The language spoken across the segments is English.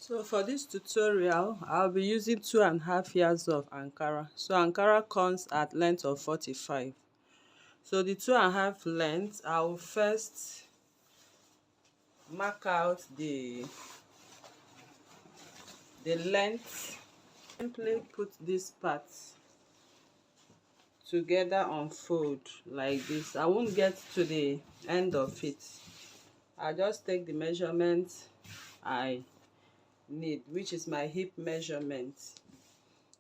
So for this tutorial, I'll be using 2.5 yards of Ankara. So Ankara comes at length of 45. So the 2.5 length, I will first mark out the length. Simply put this part together on fold like this. I won't get to the end of it. I'll just take the measurement I need, which is my hip measurement.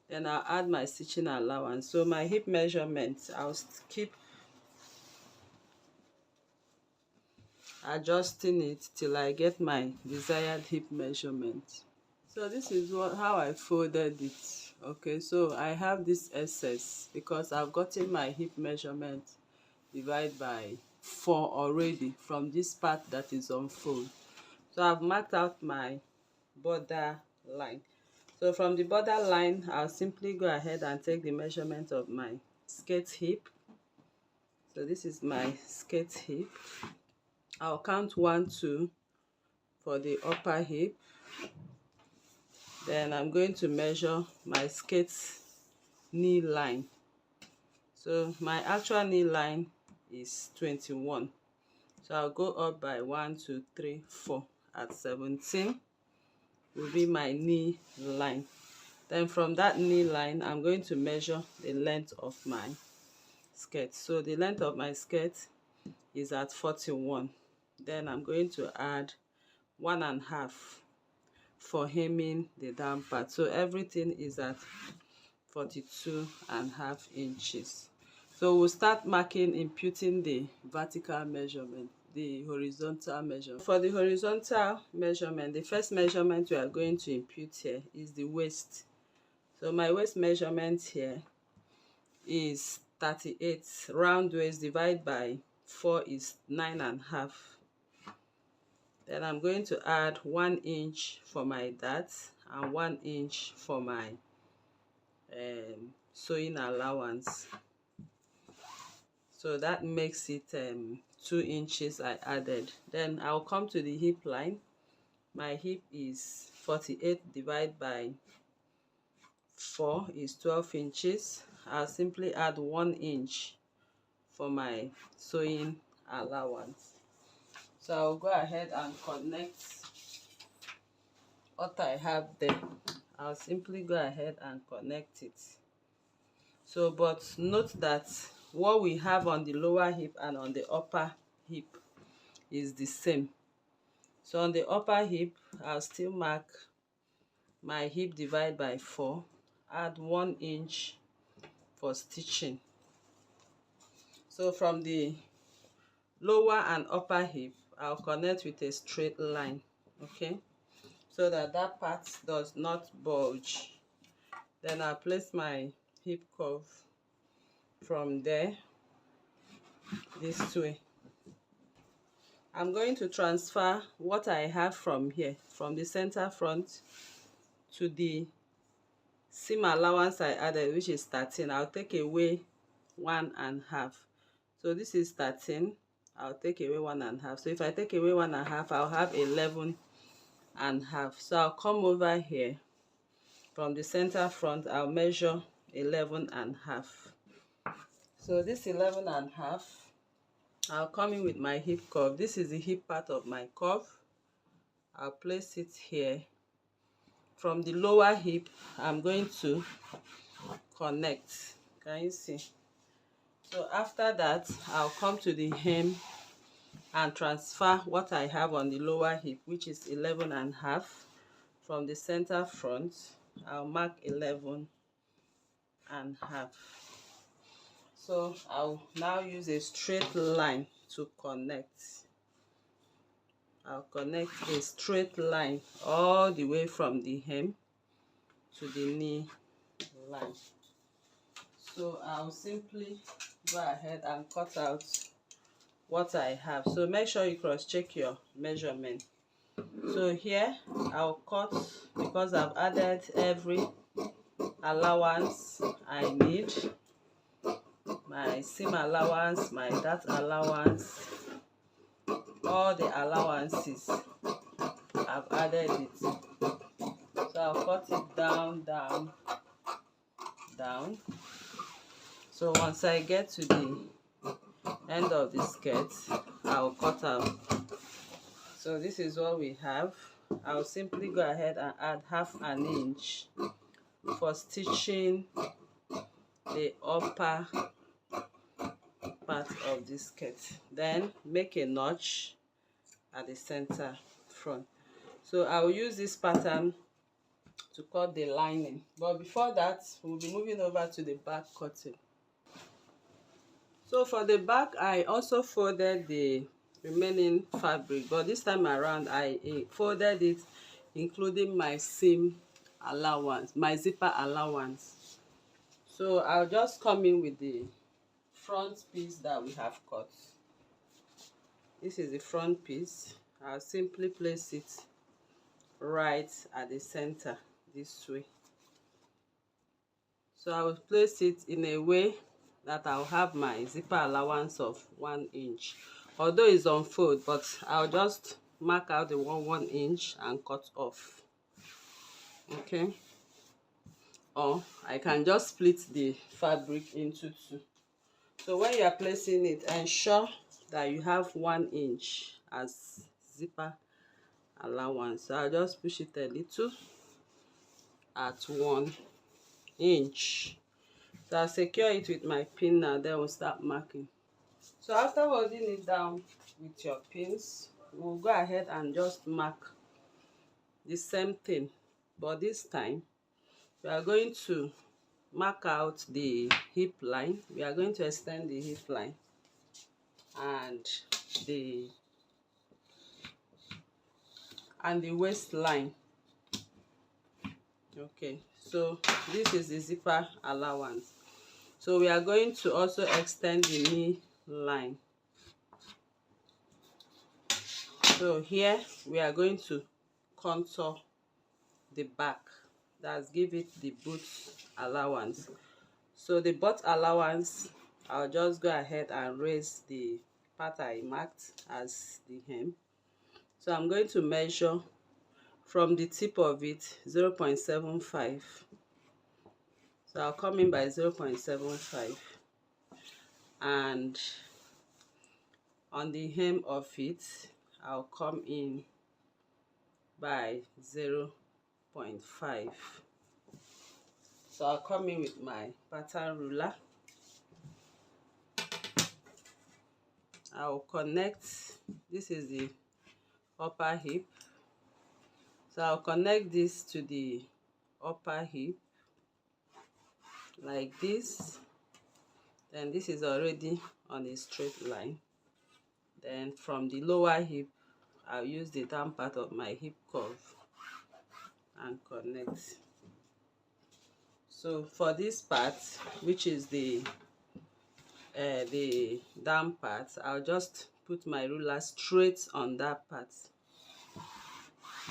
Then I'll add my stitching allowance. So my hip measurement, I'll keep adjusting it till I get my desired hip measurement. So this is how I folded it. Okay, so I have this excess because I've gotten my hip measurement divided by 4 already from this part that is on fold. So I've marked out my border line. So from the border line, I'll simply go ahead and take the measurement of my skirt hip. So this is my skirt hip. I'll count 1, 2 for the upper hip. Then I'm going to measure my skirt knee line. So my actual knee line is 21. So I'll go up by 1, 2, 3, 4 at 17 will be my knee line. Then from that knee line, I'm going to measure the length of my skirt. So the length of my skirt is at 41. Then I'm going to add 1.5 for hemming the down part. So everything is at 42.5 inches. So we'll start marking, imputing the vertical measurement, the horizontal measurement. For the horizontal measurement, the first measurement we are going to impute here is the waist. So my waist measurement here is 38. Round waist divided by 4 is 9.5. Then I'm going to add 1 inch for my dart and 1 inch for my sewing allowance. So that makes it 2 inches I added. Then I'll come to the hip line. My hip is 48 divided by 4 is 12 inches. I'll simply add 1 inch for my sewing allowance. So I'll go ahead and connect what I have there. I'll simply go ahead and connect it. So but note that what we have on the lower hip and on the upper hip is the same. So on the upper hip, I'll still mark my hip divided by 4, add 1 inch for stitching. So from the lower and upper hip, I'll connect with a straight line, okay, so that that part does not bulge. Then I'll place my hip curve from there this way. I'm going to transfer what I have from here, from the center front to the seam allowance I added, which is 13. I'll take away 1.5. So this is 13. I'll take away 1.5. So if I take away 1.5, I'll have 11.5. So I'll come over here from the center front. I'll measure 11.5. So this 11.5, I'll come in with my hip curve. This is the hip part of my curve. I'll place it here. From the lower hip, I'm going to connect. Can you see? So after that, I'll come to the hem and transfer what I have on the lower hip, which is 11.5. From the center front, I'll mark 11.5. So I'll now use a straight line to connect. I'll connect a straight line all the way from the hem to the knee line. So I'll simply go ahead and cut out what I have. So make sure you cross-check your measurement. So here I'll cut, because I've added every allowance I need. My seam allowance, my dart allowance, all the allowances, I've added it. I'll cut it down, down, down. So once I get to the end of the skirt, I'll cut out. So this is what we have. I'll simply go ahead and add half an inch for stitching the upper part of this skirt. Then make a notch at the center front. So I will use this pattern to cut the lining, but before that we'll be moving over to the back cutting. So for the back, I also folded the remaining fabric, but this time around I folded it including my seam allowance, my zipper allowance. So I'll just come in with the front piece that we have cut. This is the front piece. I'll simply place it right at the center this way. So I will place it in a way that I'll have my zipper allowance of 1 inch. Although it's on fold, but I'll just mark out the 1 inch and cut off. Okay. Or I can just split the fabric into two. So when you are placing it, ensure that you have 1 inch as zipper allowance. So I'll just push it a little at 1 inch. So I'll secure it with my pin now, then we'll start marking. So after holding it down with your pins, we'll go ahead and just mark the same thing, but this time we are going to mark out the hip line. We are going to extend the hip line and the waistline. Okay, so this is the zipper allowance. So we are going to also extend the knee line. So here we are going to contour the back. That's give it the boot allowance. So the butt allowance, I'll just go ahead and raise the part I marked as the hem. So I'm going to measure from the tip of it 0.75. So I'll come in by 0.75, and on the hem of it I'll come in by 0.5. So I'll come in with my pattern ruler. I'll connect, this is the upper hip, so I'll connect this to the upper hip like this. Then this is already on a straight line. Then from the lower hip, I'll use the down part of my hip curve and connect. So for this part, which is the down part, I'll just put my ruler straight on that part.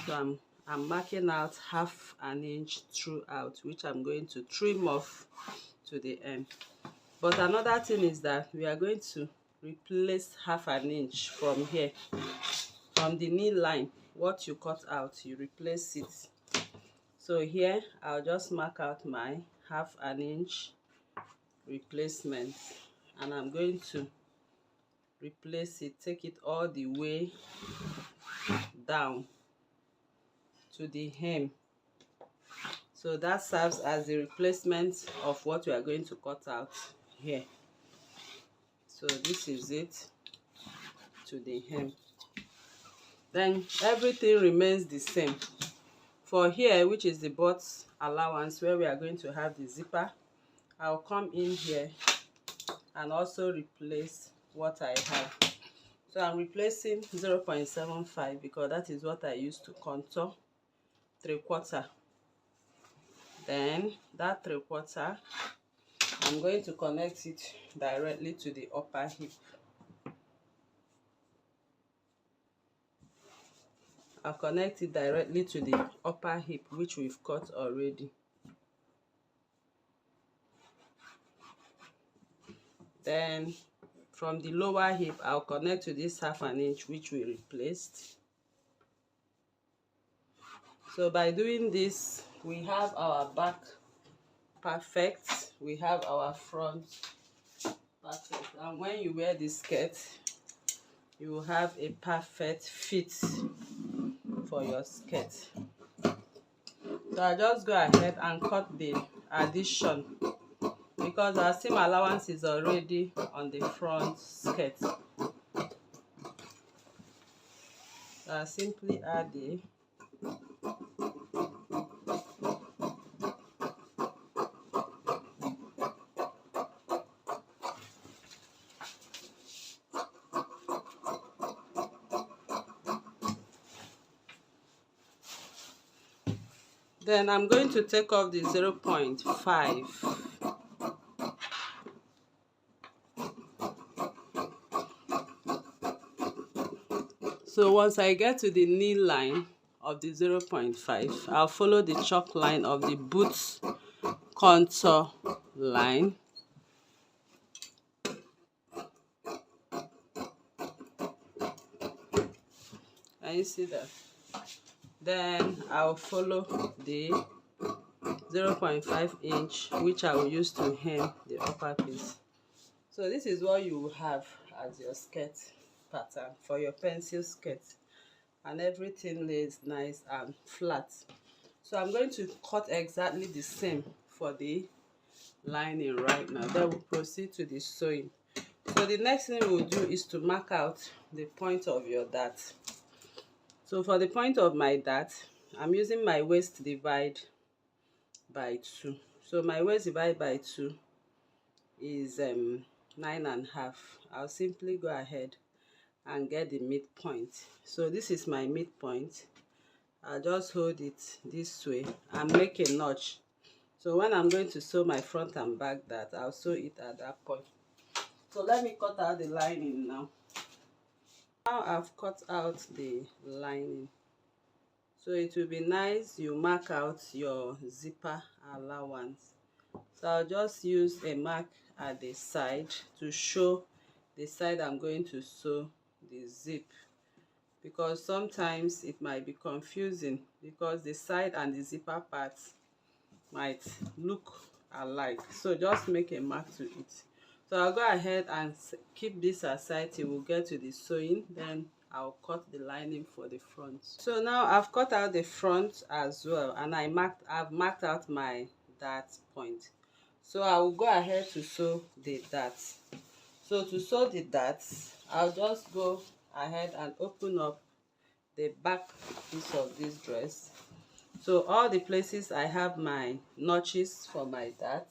So I'm marking out half an inch throughout, which I'm going to trim off to the end. But another thing is that we are going to replace half an inch from here, from the knee line. What you cut out, you replace it. So here I'll just mark out my half an inch replacement, and I'm going to replace it, take it all the way down to the hem. So that serves as the replacement of what we are going to cut out here. So this is it to the hem. Then everything remains the same. For here, which is the butt allowance, where we are going to have the zipper, I'll come in here and also replace what I have. So I'm replacing 0.75 because that is what I used to contour 3/4. Then that 3/4, I'm going to connect it directly to the upper hip. I'll connect it directly to the upper hip, which we've cut already. Then from the lower hip, I'll connect to this half an inch which we replaced. So by doing this, we have our back perfect, we have our front perfect, and when you wear the skirt, you will have a perfect fit for your skirt. So I just go ahead and cut the addition because our seam allowance is already on the front skirt. So I simply add the then I'm going to take off the 0.5. So once I get to the knee line of the 0.5, I'll follow the chalk line of the boot contour line. Can you see that? Then I'll follow the 0.5 inch, which I will use to hem the upper piece. So this is what you will have as your skirt pattern for your pencil skirt, and everything lays nice and flat. So I'm going to cut exactly the same for the lining right now. Then we'll proceed to the sewing. So the next thing we'll do is to mark out the point of your dart. So for the point of my dart, I'm using my waist divide by 2. So my waist divide by 2 is 9.5. I'll simply go ahead and get the midpoint. So this is my midpoint. I'll just hold it this way and make a notch. So when I'm going to sew my front and back dart, I'll sew it at that point. So let me cut out the lining now. Now I've cut out the lining. So it will be nice you mark out your zipper allowance. So I'll just use a mark at the side to show the side I'm going to sew the zip, because sometimes it might be confusing because the side and the zipper parts might look alike. So just make a mark to it. So I'll go ahead and keep this aside till we'll get to the sewing. Then I'll cut the lining for the front. So now I've cut out the front as well, and I've marked out my dart point. So I will go ahead to sew the dart. So to sew the dart, I'll just go ahead and open up the back piece of this dress. So all the places I have my notches for my dart,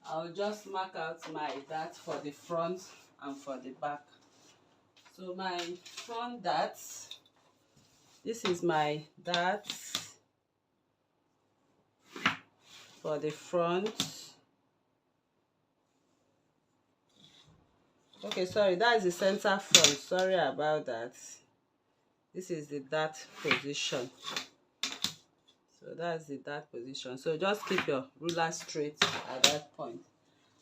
I'll just mark out my dart for the front and for the back. So my front dart, this is my dart for the front. Okay, sorry, that is the center front. Sorry about that. This is the dart position. So that's the dart position. So just keep your ruler straight at that point.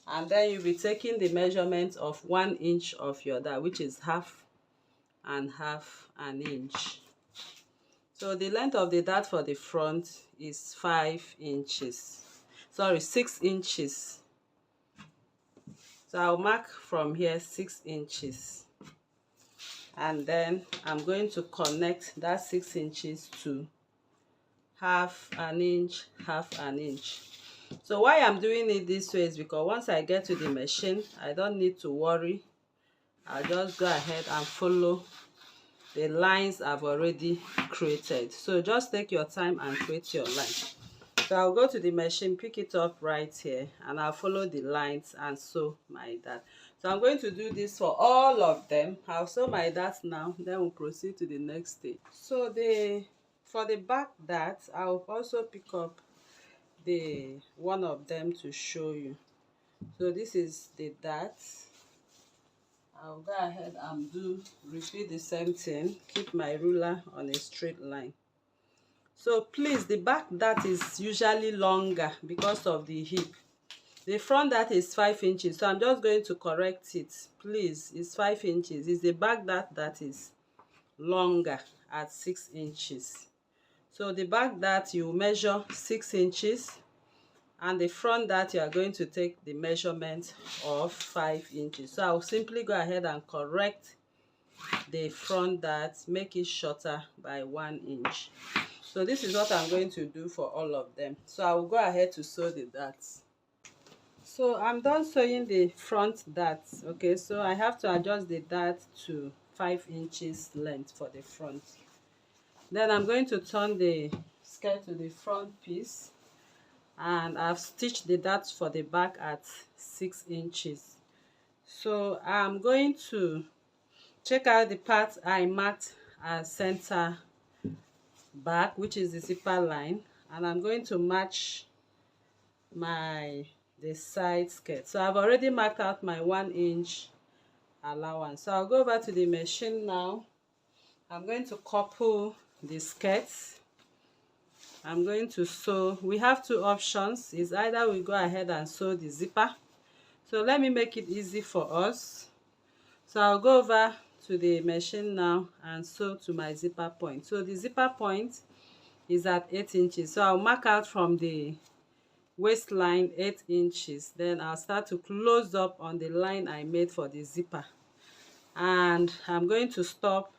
And then you'll be taking the measurement of 1 inch of your dart, which is half and half an inch. So the length of the dart for the front is 5 inches. Sorry, 6 inches. So I'll mark from here 6 inches. And then I'm going to connect that 6 inches to half an inch, half an inch. So why I'm doing it this way is because once I get to the machine, I don't need to worry. I'll just go ahead and follow the lines I've already created. So just take your time and create your line. So I'll go to the machine, pick it up right here, and I'll follow the lines and sew my dart. So I'm going to do this for all of them. I'll sew my dart now, then we'll proceed to the next stage. So for the back dart, I'll also pick up one of them to show you. So this is the dart. I'll go ahead and repeat the same thing. Keep my ruler on a straight line. So please, the back dart is usually longer because of the hip. The front dart is 5 inches, so I'm just going to correct it. Please, it's 5 inches. It's the back dart that is longer at 6 inches. So the back dart you measure 6 inches, and the front dart you are going to take the measurement of 5 inches. So I'll simply go ahead and correct the front dart, make it shorter by 1 inch. So this is what I'm going to do for all of them. So I will go ahead to sew the darts. So I'm done sewing the front dart. Okay, so I have to adjust the dart to 5 inches length for the front. Then I'm going to turn the skirt to the front piece, and I've stitched the dart for the back at 6 inches. So I'm going to check out the part I marked as center back, which is the zipper line, and I'm going to match the side skirt. So I've already marked out my 1 inch allowance. So I'll go over to the machine now. I'm going to couple the skirts. I'm going to sew. We have two options. It's either we go ahead and sew the zipper. So let me make it easy for us. So I'll go over to the machine now and sew to my zipper point. So the zipper point is at 8 inches. So I'll mark out from the waistline 8 inches. Then I'll start to close up on the line I made for the zipper. And I'm going to stop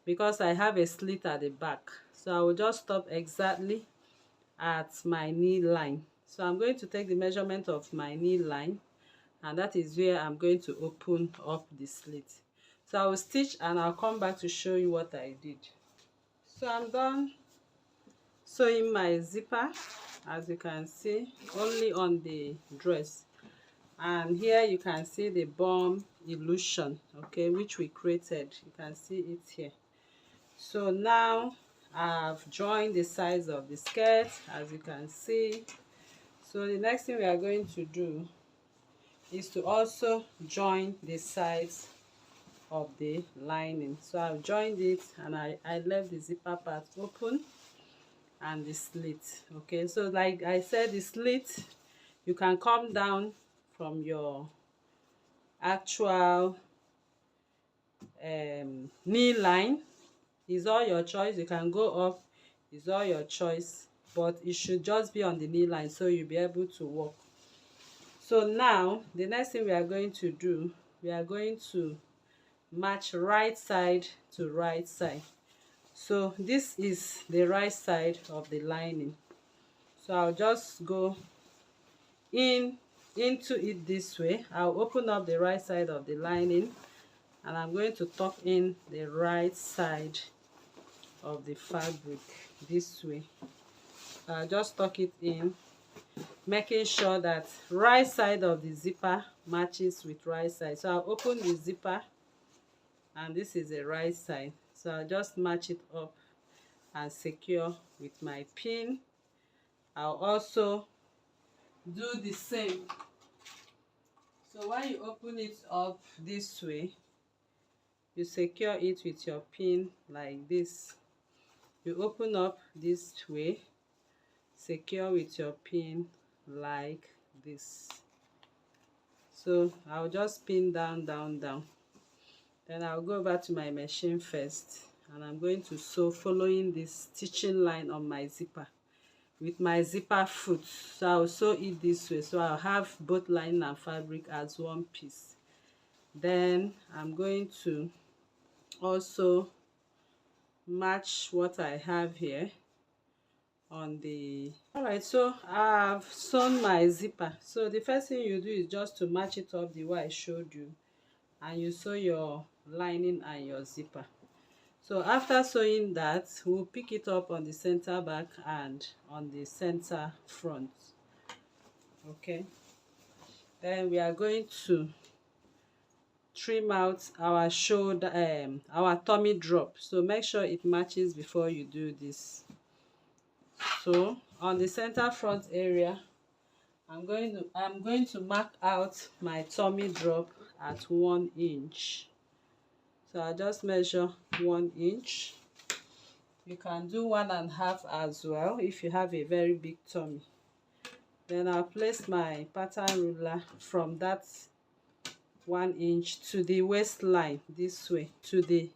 because I have a slit at the back. So I will just stop exactly at my knee line. So I'm going to take the measurement of my knee line, and that is where I'm going to open up the slit. So I will stitch and I'll come back to show you what I did. So I'm done sewing my zipper, as you can see, only on the dress. And here you can see the bum illusion, okay, which we created. You can see it here. So now I've joined the sides of the skirt, as you can see. So the next thing we are going to do is to also join the sides of the lining. So I've joined it, and I left the zipper part open and the slit. Okay, so like I said, the slit, you can come down from your actual knee line. Is all your choice. You can go up, is all your choice, but it should just be on the knee line so you'll be able to walk. So now the next thing we are going to do, we are going to match right side to right side. So this is the right side of the lining. So I'll just go into it this way. I'll open up the right side of the lining, and I'm going to tuck in the right side of the fabric this way. I'll just tuck it in, making sure that right side of the zipper matches with right side. So I'll open the zipper, and this is the right side. So I'll just match it up and secure with my pin. I'll also do the same. So when you open it up this way, you secure it with your pin like this. You open up this way, secure with your pin like this. So I'll just pin down, down, down. Then I'll go over to my machine first, and I'm going to sew following this stitching line on my zipper with my zipper foot. So I'll sew it this way, so I'll have both lining and fabric as one piece. Then I'm going to also match what I have here on the alright. So I've sewn my zipper. So the first thing you do is just to match it up the way I showed you, and you sew your lining and your zipper. So after sewing that, we'll pick it up on the center back and on the center front. Okay, then we are going to trim out our shoulder, our tummy drop. So make sure it matches before you do this. So on the center front area, I'm going to mark out my tummy drop at 1 inch. So I'll just measure 1 inch. You can do 1.5 as well if you have a very big tummy. Then I'll place my pattern ruler from that 1 inch to the waistline this way, to the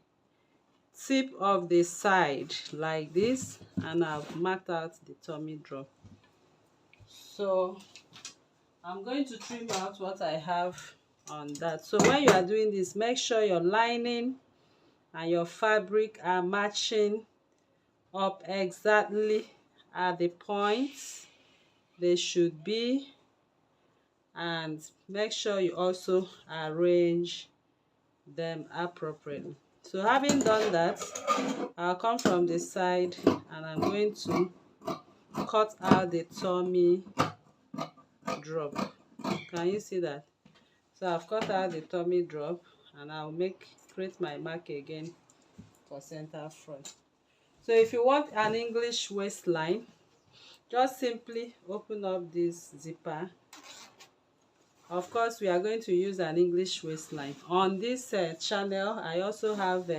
tip of the side like this, and I've marked out the tummy drop. So I'm going to trim out what I have on that. So when you are doing this, make sure your lining and your fabric are matching up exactly at the points they should be, and make sure you also arrange them appropriately. So having done that, I'll come from the side and I'm going to cut out the tummy drop. Can you see that? So I've cut out the tummy drop, and I'll create my mark again for center front. So if you want an English waistline, just simply open up this zipper. Of course, we are going to use an English waistline. On this channel, I also have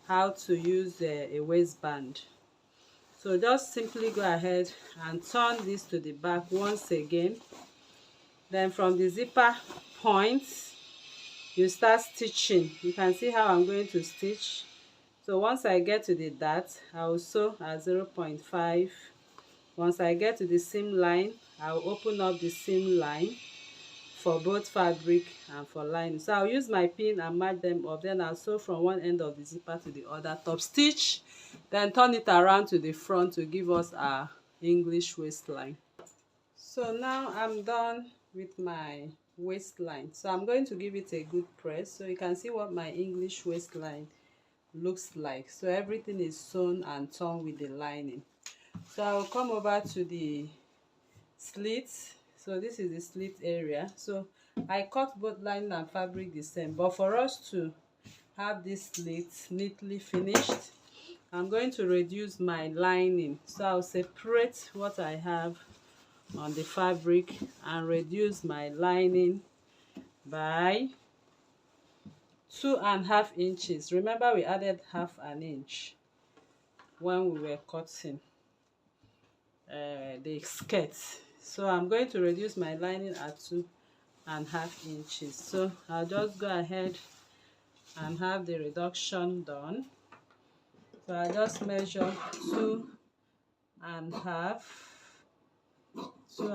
how to use a waistband. So just simply go ahead and turn this to the back once again. Then from the zipper point, you start stitching. You can see how I'm going to stitch. So once I get to the dart, I will sew at 0.5. Once I get to the seam line, I will open up the seam line for both fabric and for lining. So I'll use my pin and match them up. Then I'll sew from one end of the zipper to the other, top stitch, then turn it around to the front to give us our English waistline. So now I'm done with my waistline. So I'm going to give it a good press so you can see what my English waistline looks like. So everything is sewn and torn with the lining. So I'll come over to the slits. So this is the slit area. So I cut both lining and fabric the same, but for us to have this slit neatly finished, I'm going to reduce my lining. So I'll separate what I have on the fabric and reduce my lining by 2.5 inches. Remember, we added half an inch when we were cutting the skirt. So I'm going to reduce my lining at 2.5 inches. So I'll just go ahead and have the reduction done. So I just measure 2.5. So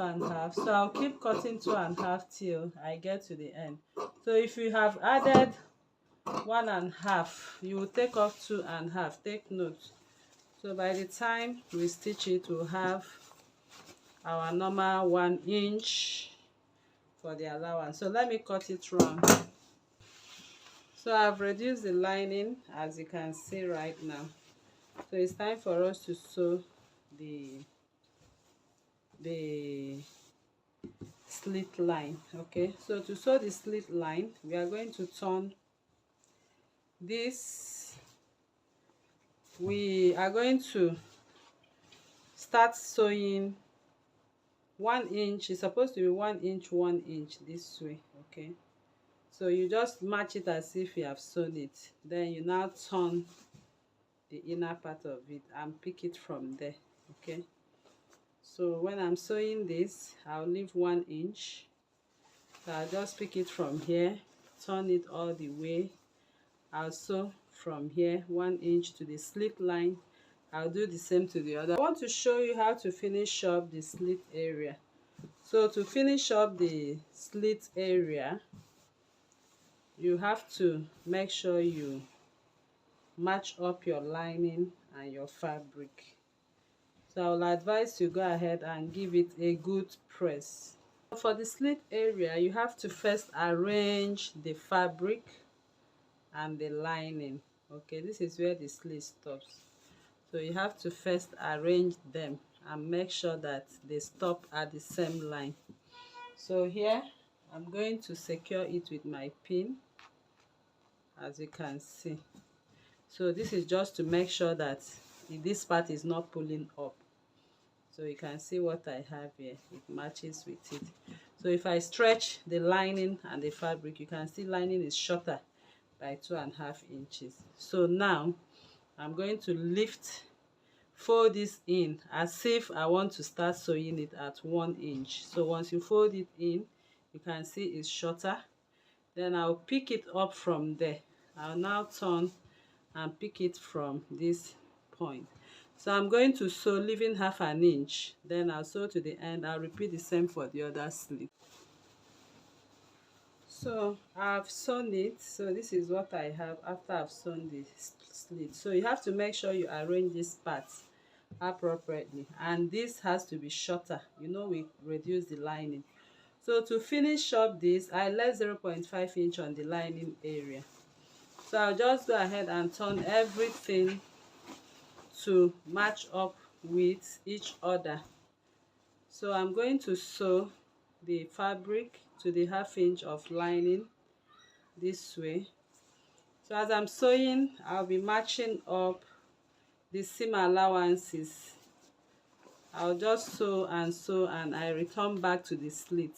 I'll keep cutting 2.5 till I get to the end. So if you have added 1.5, you will take off 2.5. Take note. So by the time we stitch it, we'll have our normal 1 inch for the allowance. So let me cut it round. So I've reduced the lining, as you can see right now. So it's time for us to sew the slit line. Okay, so to sew the slit line, we are going to turn this. We are going to start sewing 1 inch. It's supposed to be 1 inch 1 inch this way. Okay, so you just match it as if you have sewn it. Then you now turn the inner part of it and pick it from there. Okay, so when I'm sewing this, I'll leave 1 inch. So I'll just pick it from here, turn it all the way. I'll sew from here 1 inch to the slit line. I'll do the same to the other. I want to show you how to finish up the slit area. So to finish up the slit area, you have to make sure you match up your lining and your fabric. So I will advise you go ahead and give it a good press. For the slit area, you have to first arrange the fabric and the lining. Okay, this is where the slit stops. So you have to first arrange them and make sure that they stop at the same line. So here I'm going to secure it with my pin, as you can see. So this is just to make sure that this part is not pulling up. So you can see what I have here, it matches with it. So if I stretch the lining and the fabric, you can see lining is shorter by 2.5 inches. So now I'm going to fold this in as if I want to start sewing it at 1 inch. So once you fold it in, you can see it's shorter. Then I'll pick it up from there. I'll now turn and pick it from this point. So I'm going to sew, leaving half an inch, then I'll sew to the end. I'll repeat the same for the other slit. So I've sewn it. So this is what I have after I've sewn the slit. So you have to make sure you arrange this part appropriately, and this has to be shorter. You know, we reduce the lining. So to finish up this, I left 0.5 inch on the lining area. So I'll just go ahead and turn everything to match up with each other. So I'm going to sew the fabric to the half inch of lining this way. So as I'm sewing, I'll be matching up the seam allowances. I'll just sew, and I return back to the slit.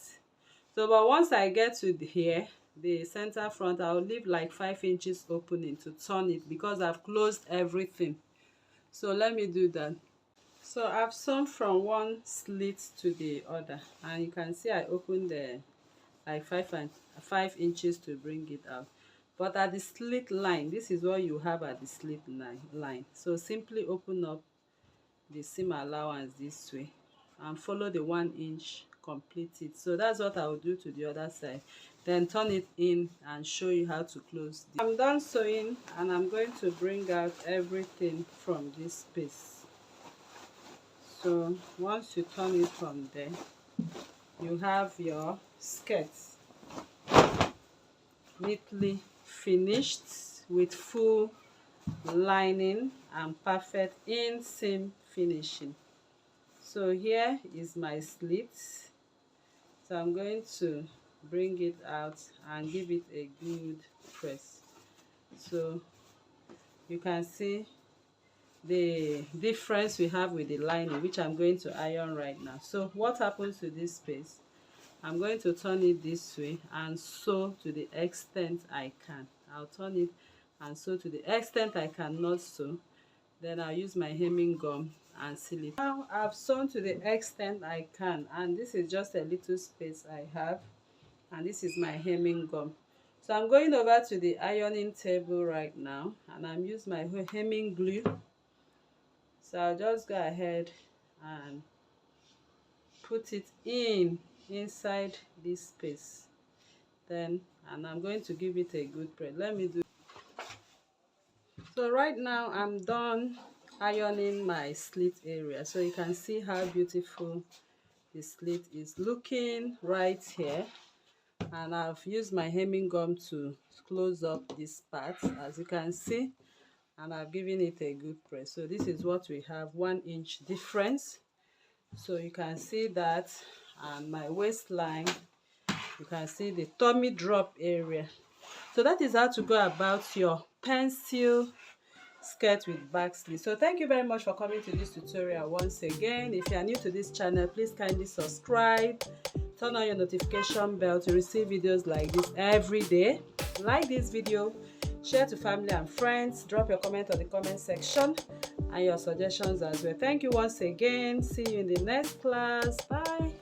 So but once I get to here, the center front, I'll leave like 5 inches opening to turn it, because I've closed everything. So let me do that. So I've sewn from one slit to the other, and you can see I opened the like 5 inches to bring it out. But at the slit line, this is what you have at the slit line. So simply open up the seam allowance this way and follow the 1 inch, complete it. So that's what I will do to the other side, then turn it in and show you how to close this. I'm done sewing, and I'm going to bring out everything from this space. So once you turn it from there, you have your skirt neatly finished with full lining and perfect inseam finishing. So here is my slit. So I'm going to bring it out and give it a good press. So you can see the difference we have with the lining, which I'm going to iron right now. So what happens to this space? I'm going to turn it this way and sew to the extent I can. I'll turn it and sew to the extent I cannot sew. Then I'll use my hemming gum and seal it. Now I've sewn to the extent I can, and this is just a little space I have, and this is my hemming gum. So I'm going over to the ironing table right now, and I'm using my hemming glue. So I'll just go ahead and put it inside this space, and I'm going to give it a good press. Let me do. So right now I'm done ironing my slit area. So you can see how beautiful the slit is looking right here, and I've used my hemming gum to close up this part, as you can see, and I've given it a good press. So this is what we have, 1 inch difference. So you can see that, and my waistline, you can see the tummy drop area. So that is how to go about your pencil skirt with back slit. So thank you very much for coming to this tutorial once again. If you are new to this channel, please kindly subscribe, turn on your notification bell to receive videos like this every day. Like this video, share to family and friends, drop your comment on the comment section and your suggestions as well. Thank you once again. See you in the next class. Bye.